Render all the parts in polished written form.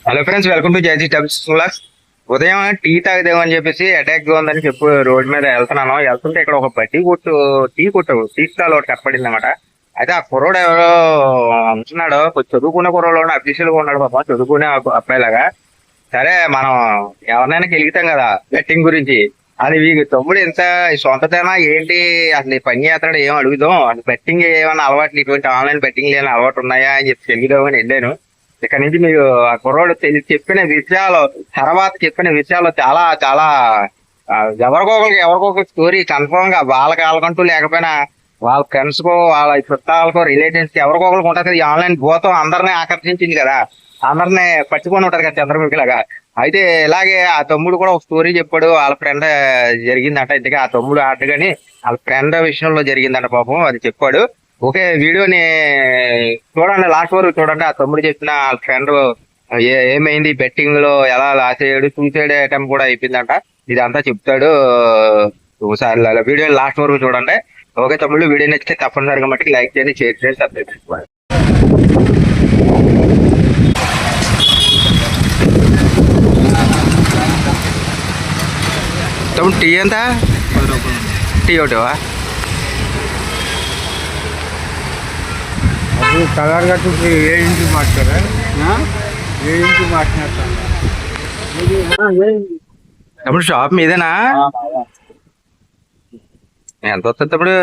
Hello friends, welcome to జైజీ టబ్స్. ఉదయం టీ తాగుదామని చెప్పేసి అటాక్ ఉందని చెప్పి రోడ్ మీద వెళ్తుంటే ఇక్కడ ఒక టీ స్టాల్ ఒకటి కనపడింది అనమాట. అయితే ఆ కుర్రోడు ఎవరో అంటున్నాడు, కొంచెం చదువుకునే కుర్రోడు, అఫీషియల్ గా ఉన్నాడు పాపం, చదువుకునే అబ్బాయిలాగా. సరే, మనం ఎవరినైనా గెలుగుతాం కదా బెట్టింగ్ గురించి. అది వీళ్ళ తమ్ముడు ఎంత సొంతతేనా ఏంటి, అసలు ఈ పని చేస్తాడు ఏం అడుగుదాం, అసలు బెట్టింగ్ ఏమైనా అలవాట్లు, ఇటువంటి ఆన్లైన్ బెట్టింగ్ లేని అలవాటు ఉన్నాయా అని చెప్పి తెలియదామని వెళ్ళాను. ఇక్కడ నుంచి మీకు ఆ కుర్రోడు చెప్పిన విషయాలు, తర్వాత చెప్పిన విషయాలు చాలా చాలా ఎవరికొకరికి స్టోరీ కన్ఫర్మ్ గా వాళ్ళకంటూ లేకపోయినా వాళ్ళ ఫ్రెండ్స్ కో, వాళ్ళ చుట్టాలకో, రిలేటివ్స్ కి ఎవరికొకరికి ఉంటుంది. ఈ ఆన్లైన్ భూతం అందరినీ ఆకర్షించింది కదా, అందరినీ పట్టుకొని ఉంటది కదా చంద్రముఖి లాగా. అయితే ఇలాగే ఆ తమ్ముడు కూడా ఒక స్టోరీ చెప్పాడు. వాళ్ళ ఫ్రెండ్ జరిగిందంట. ఇంతకీ ఆ తమ్ముడు ఆటగాని వాళ్ళ ఫ్రెండ్ విషయంలో జరిగిందంట పాపం, అది చెప్పాడు. ఓకే, వీడియోని చూడండి, లాస్ట్ వరకు చూడండి. ఆ తమ్ముడు చెప్పిన వాళ్ళ ఫ్రెండ్ ఏమైంది, బెట్టింగ్ లో ఎలా లాస్ అయ్యాడు, సూసైడ్ అటెంప్ట్ కూడా అయిపోయిందంట. ఇదంతా చెప్తాడు. ఒకసారి వీడియో లాస్ట్ వరకు చూడండి. ఓకే తమ్ముడు, వీడియో నచ్చితే తప్పనిసరిగా మట్టికి లైక్ చేయండి, షేర్ చేయండి, సబ్స్క్రైబ్ చేసుకోండి. తమ్ముడు టీ ఎంత? టీ ఒకటివా? ಅದು ಕಲರ್ ಕಟ್ಟಿದ್ರೆ 7 ಇಂಚು ಮಾಡ್ತಾರೆ, 7 ಇಂಚು ಮಾಡ್ತಾರೆ. తమ్ముడు షాప్ మీదేనా? ఎంత వస్తుంది తమ్ముడు?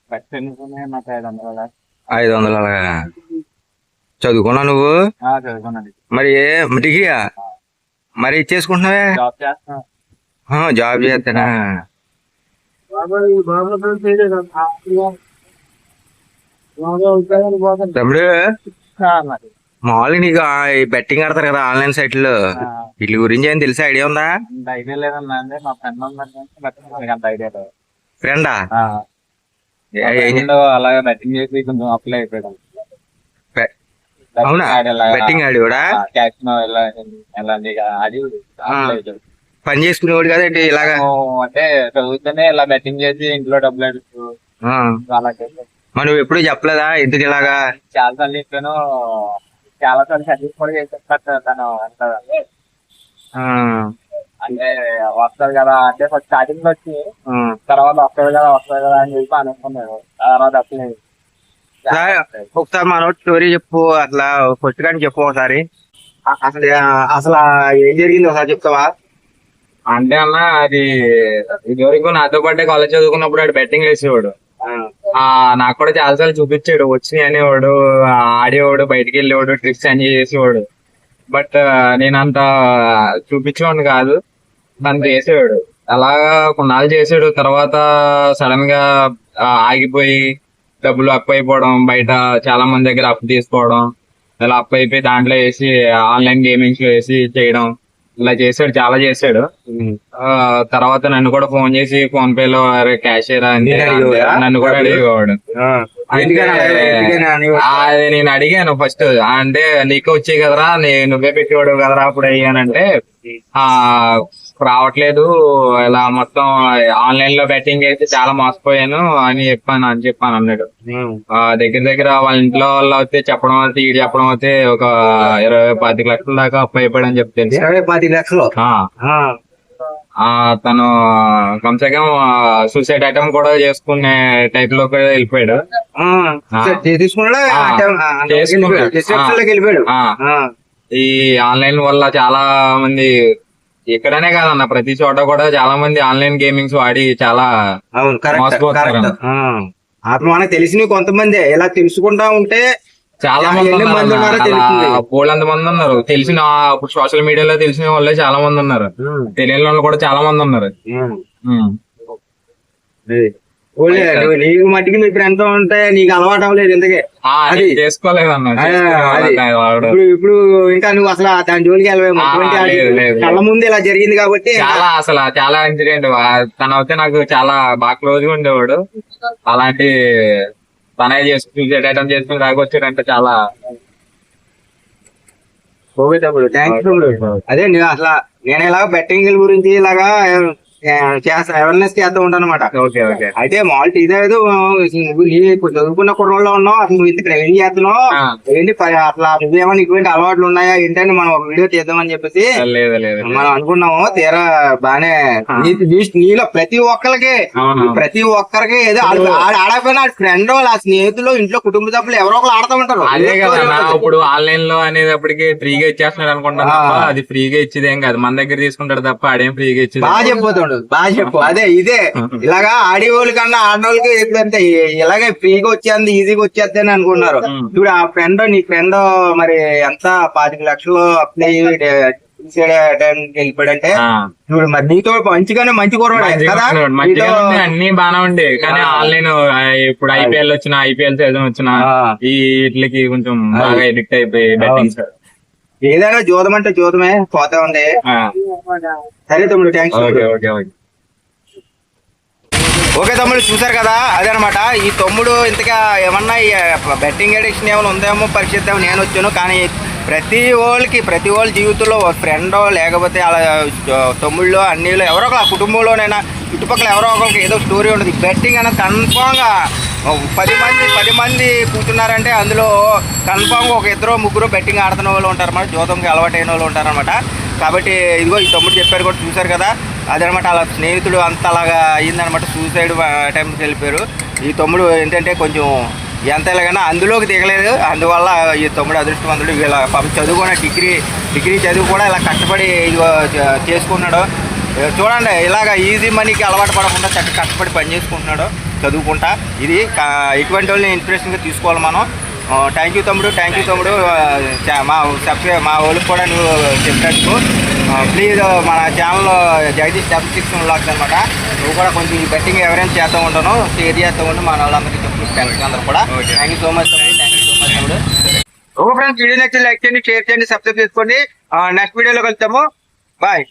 500. అలాగా చదువుకున్నా నువ్వు? మరి డిగ్రీయా? మరి ఇచ్చేసుకుంటున్నావే? జాబ్ చేస్తానా? తమ్ముడు, మామూలుగా నీకు బెట్టింగ్ ఆడతారు కదా ఆన్లైన్ సైట్లో, వీటి గురించి ఏం తెలిసి ఐడియా ఉందా? ఐడియా లేదన్నా, అంటే మా ఫ్రెండ్ ఉందంటే అంత ఐడియా లేదు. ఫ్రెండా? అలాగే బెట్టింగ్ చేసి కొంచెం అప్లై అయిపోయాడు. అవునా? బెట్టింగ్ ఆడి కూడా పని చేసుకునేవాడు కదేంటి ఇలాగా? అంటే చదువుతూనే ఇలా బెట్టింగ్ చేసి ఇంట్లో డబ్బులు అడుగుతూ అలాగే. మరి నువ్వు ఎప్పుడు చెప్పలేదా ఎందుకు ఇలాగా? చాలా సార్లు చెప్పాను, చాలా సార్లు సర్వీస్ కూడా చేసేస్తారు తను. అంటే వస్తారు కదా, అంటే ఫస్ట్ స్టార్టింగ్ లో వచ్చి తర్వాత వస్తుంది కదా అని చెప్పి అనుకున్నాడు. తర్వాత అసలు ఒకసారి మన స్టోరీ చెప్పు, అట్లా ఫస్ట్ కానీ చెప్పు ఒకసారి. అసలు అసలు ఏం జరిగింది ఒకసారి చెప్తావా? అంటే అన్న, అది ఇదివరకు నాతో పాటే కాలేజ్ చదువుకున్నప్పుడు ఆడు బెట్టింగ్ వేసేవాడు. నాకు కూడా చాలా సార్లు చూపించాడు, వచ్చి అనేవాడు, ఆడేవాడు, బయటికి వెళ్ళేవాడు, ట్రిక్స్ ఎంజాయ్ చేసేవాడు. బట్ నేను అంత చూపించేవాడిని కాదు, తను చేసేవాడు. అలాగా కొన్నాళ్ళు చేసాడు. తర్వాత సడన్ గా ఆగిపోయి డబ్బులు అప్పు అయిపోవడం, బయట చాలా మంది దగ్గర అప్పు తీసుకోవడం, ఇలా అప్పు అయిపోయి దాంట్లో వేసి ఆన్లైన్ గేమింగ్స్ లో వేసి చేయడం, ఇలా చేసాడు, చాలా చేసాడు. తర్వాత నన్ను కూడా ఫోన్ చేసి ఫోన్ పే లో క్యాషియర్ అని నన్ను కూడా అడిగేవాడు. అది నేను అడిగాను ఫస్ట్, అంటే నీకు వచ్చాయి కదరా, నువ్వే పెట్టేవాడు కదరా అప్పుడు అయ్యానంటే, రావట్లేదు, ఇలా మొత్తం ఆన్లైన్ లో బెట్టింగ్ చేసి చాలా మోసపోయాను అని చెప్పాను అన్నాడు. దగ్గర దగ్గర వాళ్ళ ఇంట్లో వాళ్ళు అయితే చెప్పడం అయితే, ఈడు చెప్పడం అయితే ఒక 20-25 లక్షల దాకా అప్పు అయిపోయాడని చెప్తే, 20-25 లక్షలు తను కమ్సకం సూసైడ్ అటెంప్ట్ కూడా చేసుకునే టైప్ లో కూడా వెళ్ళిపోయాడు. ఈ ఆన్లైన్ వల్ల చాలా మంది, ఎక్కడనే కాదన్న ప్రతి చోట కూడా చాలా మంది ఆన్లైన్ గేమింగ్స్ వాడి చాలా మోసపోతారు. మనకు తెలిసిన కొంతమంది ఇలా తెలుసుకుంటా ఉంటే చాలా మంది బోల్డ్ మంది ఉన్నారు. తెలిసిన ఇప్పుడు సోషల్ మీడియాలో తెలిసిన వాళ్ళే చాలా మంది ఉన్నారు, తెలియని వాళ్ళు కూడా చాలా మంది ఉన్నారు. నీకు మట్టికి నీ ఫ్రెండ్ ఉంటే నీకు అలవాటు అవ్వలేదు ఎందుకే చేసుకోలేదన్న. ఇప్పుడు ఇంకా నువ్వు అసలు దాని జోలికి వెళ్ళవేమో, కళ్ళ ముందు ఇలా జరిగింది కాబట్టి. చాలా ఇన్సిడెంట్. తను అయితే నాకు చాలా బాగా క్లోజ్ గా ఉండేవాడు. అలాంటి తనే చేసుకుని చేసుకుని రాకొచ్చాడంటే చాలా. ఓకే తమ్ముడు, థ్యాంక్స్ తమ్ముడు. అదే అసలు నేను ఇలాగ బెట్టింగ్ గురించి ఇలాగా చేస్తా అవేర్నెస్ చేస్తూ ఉంటాను అనమాట. Okay okay. అయితే మాల్ట్ ఇదేదో నువ్వు చదువుకున్న కుర్రోళ్ళలో ఉన్నావు, అసలు నువ్వు ఇక్కడ ఏం చేస్తున్నావు ఆ. ఏంటి అట్లా నువ్వేమన్నా ఇటువంటి అలవాట్లు ఉన్నాయా ఏంటని మనం ఒక వీడియో చేద్దామని చెప్పేసి లేదు లేదు. మనం అనుకున్నాము. తీరా బానే నీలో ప్రతి ఒక్కరికి అవును. ప్రతి ఒక్కరికి ఏదో ఆడకపోయినా ఫ్రెండ్ వాళ్ళ స్నేహితులు ఇంట్లో కుటుంబ సభ్యులు ఎవరో ఒకరు ఆడుతూ ఉంటారు. అదే కదా నా ఇప్పుడు ఆన్లైన్ లో అనేటప్పటికి ఫ్రీగా ఇచ్చేస్తున్నాడు అనుకుంటాను తప్ప అది ఫ్రీగా ఇచ్చేది ఏం కాదు, మన దగ్గర తీసుకుంటాడు తప్ప ఆడేం ఫ్రీగా ఇచ్చేది. బాగా చెప్పబోతుండు, బాగా చెప్పు. అదే ఇదే ఇలాగా ఆడేవాళ్ళ కన్నా ఆడవాళ్ళకి ఎప్పుడంటే ఇలాగే ఫ్రీగా వచ్చేది ఈజీగా వచ్చేది అని అనుకున్నారు. ఇప్పుడు ఆ ఫ్రెండ్ నీ ఫ్రెండ్ మరి ఎంత 25 లక్షలు అప్లై వెళ్ళిపోయాడంటే ఇప్పుడు మరి నీతో మంచిగానే మంచి కూరవాడే కదా. మంచిగా ఉంది, అన్ని బాగా ఉండే. కానీ ఆన్లైన్ ఇప్పుడు ఐపీఎల్ వచ్చిన ఐపీఎల్ సీజన్ వచ్చిన ఈ వీటికి కొంచెం బాగా ఎడిక్ట్ అయిపోయి బెట్టింగ్స్. ఏదైనా జోదం అంటే జోదమే పోతా ఉంది. సరే తమ్ముడు, thanks. Okay okay okay. Okay తమ్ముడు, చూసారు కదా, అదనమాట ఈ తమ్ముడు. ఇంతగా ఏమన్నా బెట్టింగ్ అడిక్షన్ ఏమైనా ఉందేమో పరిస్థితి నేను వచ్చాను. కానీ ప్రతి వాళ్ళ జీవితంలో ఒక ఫ్రెండో లేకపోతే అలా తమ్ముళ్ళు అన్నీళ్ళు ఎవరో ఒక కుటుంబంలోనైనా చుట్టుపక్కల ఎవరో ఒకరికి ఏదో స్టోరీ ఉంటుంది. బెట్టింగ్ అనేది కన్ఫామ్గా 10 మంది కూర్చున్నారంటే అందులో కన్ఫామ్గా ఒక 2-3 బెట్టింగ్ ఆడుతున్న వాళ్ళు ఉంటారు అన్నమాట, జోతంకి అలవాటైన వాళ్ళు ఉంటారనమాట. కాబట్టి ఇదిగో ఈ తమ్ముడు చెప్పారు కూడా, చూశారు కదా, అదనమాట. అలా స్నేహితుడు అంత అలాగా అయ్యిందనమాట, సూసైడ్ అటెంప్ట్కి వెళ్ళిపోయారు. ఈ తమ్ముడు ఏంటంటే కొంచెం ఎంత ఎలాగైనా అందులోకి దిగలేదు. అందువల్ల ఈ తమ్ముడు అదృష్టవంతుడు. వీళ్ళ పాపం చదువుకున్న డిగ్రీ చదువు కూడా ఇలా కష్టపడి ఇదిగో చేసుకున్నాడు. చూడండి, ఇలాగ ఈజీ మనీకి అలవాటు పడకుండా కష్టపడి పని చేసుకుంటున్నాడు చదువుకుంటా. ఇది ఇటువంటి వాళ్ళని ఇన్స్పిరేషన్గా తీసుకోవాలి మనం. థ్యాంక్ యూ తమ్ముడు, థ్యాంక్ యూ తమ్ముడు. మా వాళ్ళకి కూడా నువ్వు చెప్పినట్టు ప్లీజ్ మన ఛానల్లో జగదీష్ 76 వ్లాగ్స్ అనమాట. నువ్వు కూడా కొంచెం ఈ బెట్టింగ్ ఎవరైనా చేస్తూ ఉంటాను, షేర్ చేస్తూ ఉంటే మన వాళ్ళందరికీ చెప్పు, ఫ్రెండ్స్ అందరూ కూడా. థ్యాంక్ యూ సో మచ్ తమ్ముడు, థ్యాంక్ యూ సో మచ్ తమ్ముడు. ఓకే ఫ్రెండ్స్, వీడియో నచ్చితే లైక్ చేయండి, షేర్ చేయండి, సబ్స్క్రైబ్ చేసుకోండి. నెక్స్ట్ వీడియోలో కలుద్దాము. బాయ్.